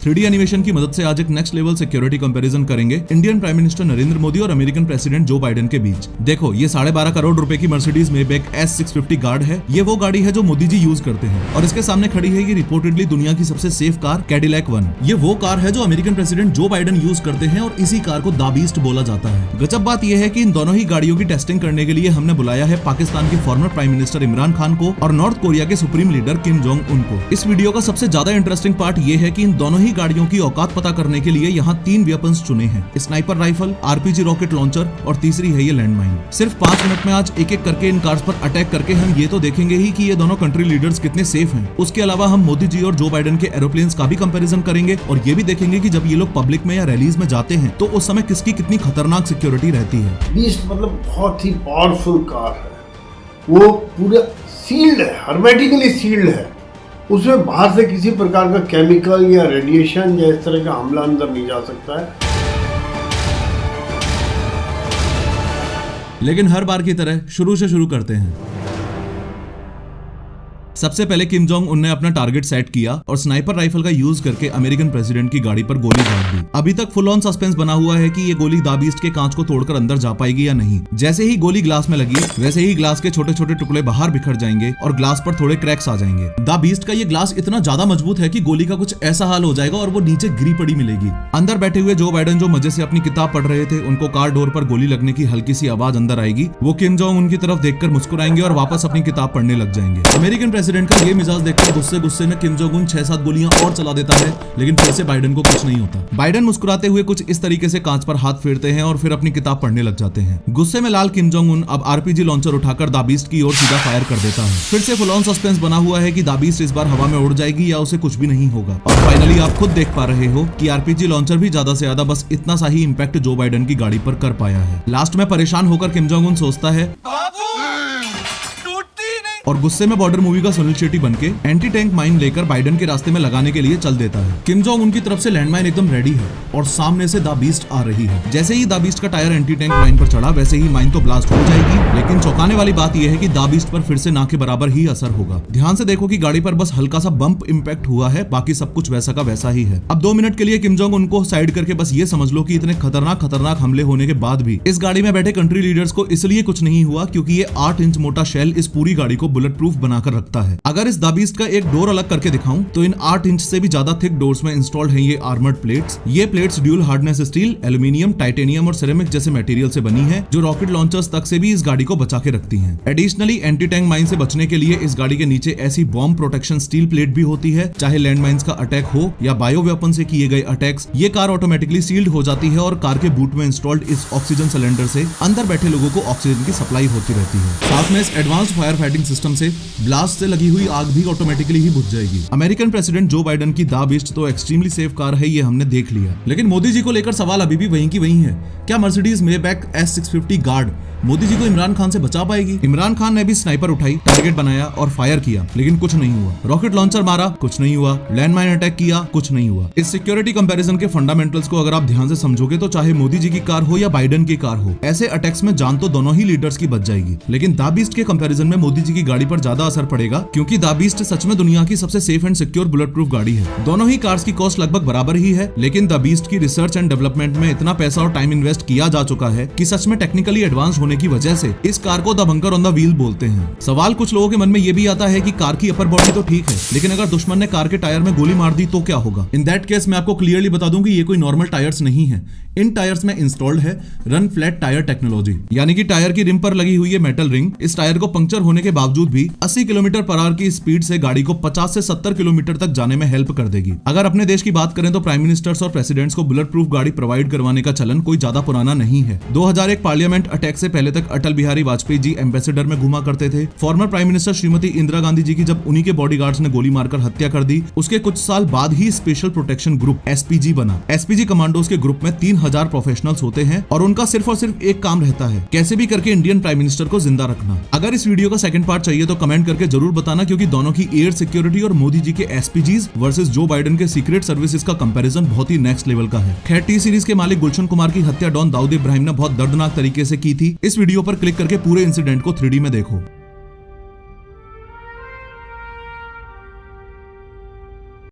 3D animation की मदद से आज एक नेक्स्ट लेवल सिक्योरिटी कंपैरिजन करेंगे Indian prime minister Narendra Modi और अमेरिकन प्रेसिडेंट जो बाइडेन के बीच। देखो, ये 12.5 करोड़ रुपए की मर्सिडीज मेबैक S650 गार्ड है। ये वो गाड़ी है जो मोदी जी यूज करते हैं और इसके सामने खड़ी है ये रिपोर्टेडली दुनिया की सबसे सेफ कार कैडिलैक 1। ये वो कार है जो American president Joe Biden use करते हैं और इसी कार को द बीस्ट बोला जाता है। गजब बात यह है कि इन दोनों ही गाड़ियों की टेस्टिंग करने के लिए हमने बुलाया है पाकिस्तान के farmer prime minister Imran Khan को और नॉर्थ कोरिया के supreme leader Kim Jong Un को। इस वीडियो का सबसे ज्यादा इंटरेस्टिंग पार्ट ये है कि इन दोनों ही गाड़ियों की औकात पता करने के लिए यहाँ 3 वेपन्स चुने हैं, sniper rifle, RPG rocket launcher और तीसरी है ये लैंडमाइन। सिर्फ 5 मिनट में आज एक एक करके इन कार्स पर अटैक करके हम ये तो देखेंगे ही कि ये दोनों कंट्री लीडर्स कितने सेफ हैं। उसके अलावा हम मोदी जी और जो बाइडेन के एरोप्लेन्स का भी कंपैरिजन करेंगे और ये भी देखेंगे कि जब ये लोग पब्लिक में या रैलीज में जाते हैं तो उस समय किसकी कितनी खतरनाक सिक्योरिटी रहती है। बीस्ट मतलब बहुत ही पावरफुल कार है, वो पूरा सील्ड है, हर्मेटिकली सील्ड है। उसमें बाहर से किसी प्रकार का केमिकल या रेडिएशन या इस तरह का हमला अंदर नहीं जा सकता है। लेकिन हर बार की तरह शुरू से शुरू करते हैं। सबसे पहले किम जोंग उन ने अपना टारगेट सेट किया और स्नाइपर राइफल का यूज करके अमेरिकन प्रेसिडेंट की गाड़ी पर गोली दाग दी। अभी तक फुल ऑन सस्पेंस बना हुआ है कि ये गोली द बीस्ट के कांच को तोड़कर अंदर जा पाएगी या नहीं। जैसे ही गोली ग्लास में लगी वैसे ही ग्लास के छोटे छोटे टुकड़े बाहर बिखर जाएंगे और ग्लास पर थोड़े क्रैक्स आ जाएंगे। द बीस्ट का ये ग्लास इतना ज्यादा मजबूत है कि गोली का कुछ ऐसा हाल हो जाएगा और वो नीचे गिरी पड़ी मिलेगी। अंदर बैठे हुए जो बाइडेन जो मजे से अपनी किताब पढ़ रहे थे, उनको कार डोर पर गोली लगने की हल्की सी आवाज अंदर आएगी। वो किम जोंग उनकी तरफ देखकर मुस्कुराएंगे और वापस अपनी किताब पढ़ने लग जाएंगे। अमेरिकन प्रेसिडेंट का ये मिजाज देखकर गुस्से में किम जोंग उन 6-7 गोलियां और चला देता है, लेकिन फिर से बाइडेन को कुछ नहीं होता। बाइडेन मुस्कुराते हुए कुछ इस तरीके से कांच पर हाथ फेरते हैं और फिर अपनी किताब पढ़ने लग जाते हैं। गुस्से में लाल किम जोंग उन अब RPG लॉन्चर उठाकर द बीस्ट की ओर सीधा फायर कर देता है। फिर से फुल ऑन सस्पेंस बना हुआ है कि द बीस्ट इस बार हवा में उड़ जाएगी या उसे कुछ भी नहीं होगा। और फाइनली आप खुद देख पा रहे हो कि RPG लॉन्चर भी ज्यादा से ज्यादा बस इतना सा ही इंपैक्ट जो बाइडेन की गाड़ी पर कर पाया है। लास्ट में परेशान होकर किम जोंग उन सोचता है और गुस्से में बॉर्डर मूवी का सुनील शेट्टी बनके एंटी टैंक माइन लेकर बाइडेन के रास्ते में लगाने के लिए चल देता है। किम जोंग उनकी तरफ से लैंडमाइन एकदम रेडी है और सामने से द बीस्ट आ रही है। जैसे ही द बीस्ट का टायर एंटी टैंक माइन पर चढ़ा वैसे ही माइन तो ब्लास्ट हो जाएगी, लेकिन चौंकाने वाली बात यह है कि द बीस्ट पर फिर से ना के बराबर ही असर होगा। ध्यान से देखो कि गाड़ी पर बस हल्का सा बम्प इम्पैक्ट हुआ है, बाकी सब कुछ वैसा का वैसा ही है। अब 2 मिनट के लिए किम जोंग उनको साइड करके बस ये समझ लो कि इतने खतरनाक हमले होने के बाद भी इस गाड़ी में बैठे कंट्री लीडर्स को इसलिए कुछ नहीं हुआ क्योंकि ये 8 इंच मोटा शेल इस पूरी गाड़ी को बुलेट प्रूफ बनाकर रखता है। अगर इस द बीस्ट का एक डोर अलग करके दिखाऊं तो इन 8 इंच से भी ज्यादा थिक डोर्स में इंस्टॉल्ड हैं ये आर्मर्ड प्लेट्स। ये plates dual hardness steel, aluminium, titanium और सिरेमिक जैसे मटेरियल से बनी है जो रॉकेट लॉन्चर्स तक से भी इस गाड़ी को बचा के रखती हैं। एडिशनली एंटी टैंक माइन से बचने के लिए इस गाड़ी के नीचे ऐसी बॉम्ब प्रोटेक्शन स्टील प्लेट भी होती है, चाहे लैंड माइंस का अटैक हो या बायो वेपन से किए गए अटैक्स। ये कार ऑटोमेटिकली सील्ड हो जाती है और कार के बूट में इंस्टॉल्ड इस ऑक्सीजन सिलेंडर से अंदर बैठे लोगों को ऑक्सीजन की सप्लाई होती रहती है। साथ में इस एडवांस्ड फायर फाइटिंग सिस्टम से ब्लास्ट से लगी हुई आग भी ऑटोमेटिकली ही बुझ जाएगी। अमेरिकन प्रेसिडेंट जो बाइडेन की द बीस्ट तो एक्सट्रीमली सेफ कार है, ये हमने देख लिया, लेकिन मोदी जी को लेकर सवाल अभी भी वहीं की वहीं है। क्या Mercedes Maybach S650 guard Modi ji को इमरान खान से बचा पाएगी? इमरान खान ने भी स्नाइपर उठाई, टारगेट बनाया और फायर किया, लेकिन कुछ नहीं हुआ। रॉकेट लॉन्चर मारा, कुछ नहीं हुआ। लैंडमाइन अटैक किया, कुछ नहीं हुआ। इस सिक्योरिटी कंपैरिजन के फंडामेंटल्स को अगर आप ध्यान से समझोगे तो चाहे मोदी जी की कार हो या बाइडेन की कार हो, ऐसे अटैक्स में जान तो दोनों ही लीडर्स की बच जाएगी। लेकिन द बीस्ट के कंपैरिजन में मोदी जी की गाड़ी पर ज्यादा असर पड़ेगा क्योंकि द बीस्ट सच में दुनिया की सबसे safe and secure bullet proof गाड़ी है। दोनों ही कार्स की कॉस्ट लगभग बराबर ही है, लेकिन द बीस्ट की रिसर्च एंड डेवलपमेंट में इतना पैसा और टाइम इन्वेस्ट किया जा चुका है कि सच में टेक्निकली एडवांस होने की वजह से इस कार को the bunker on the wheel बोलते हैं। सवाल कुछ लोगों के मन में ये भी आता है कि कार की अपर बॉडी तो ठीक है, लेकिन अगर दुश्मन ने कार के टायर में गोली मार दी तो क्या होगा? इन दैट केस मैं आपको क्लियरली बता दूं कि ये कोई नॉर्मल टायर्स नहीं है। इन टायर्स में इंस्टॉल्ड है रन फ्लैट टायर टेक्नोलॉजी, यानी कि टायर की रिम पर लगी हुई है मेटल रिंग इस टायर को पंक्चर होने के बावजूद भी 80 किलोमीटर पर आवर की स्पीड से गाड़ी को 50 से 70 किलोमीटर तक जाने में हेल्प कर देगी। अगर अपने देश की बात करें तो प्राइम मिनिस्टर्स और प्रेसिडेंट्स को बुलेट प्रूफ गाड़ी प्रोवाइड करवाने का चलन कोई ज्यादा पुराना नहीं है। 2001 पार्लियामेंट अटैक से पहले तक अटल बिहारी वाजपेयी जी एम्बेसडर में घुमा करते थे। Former prime minister Shrimati Indira Gandhi ji की जब उन्हीं के बॉडीगार्ड्स ने गोली मारकर हत्या कर दी, उसके कुछ साल बाद ही स्पेशल प्रोटेक्शन ग्रुप SPG बना। SPG कमांडोज के ग्रुप में 3000 प्रोफेशनल्स होते हैं और उनका सिर्फ और सिर्फ एक काम रहता है, कैसे भी करके इंडियन प्राइम मिनिस्टर को जिंदा रखना। अगर इस वीडियो का सेकंड पार्ट चाहिए तो कमेंट करके जरूर बताना, क्योंकि दोनों की एयर सिक्योरिटी और मोदी जी के SPGs वर्सेस जो बाइडेन के सीक्रेट सर्विसेज का कंपैरिजन बहुत ही नेक्स्ट लेवल का है। खैर, टी सीरीज के मालिक गुलशन कुमार की हत्या डॉन दाऊद इब्राहिम ने बहुत दर्दनाक तरीके से की थी। इस वीडियो पर क्लिक करके पूरे इंसिडेंट को 3D में देखो।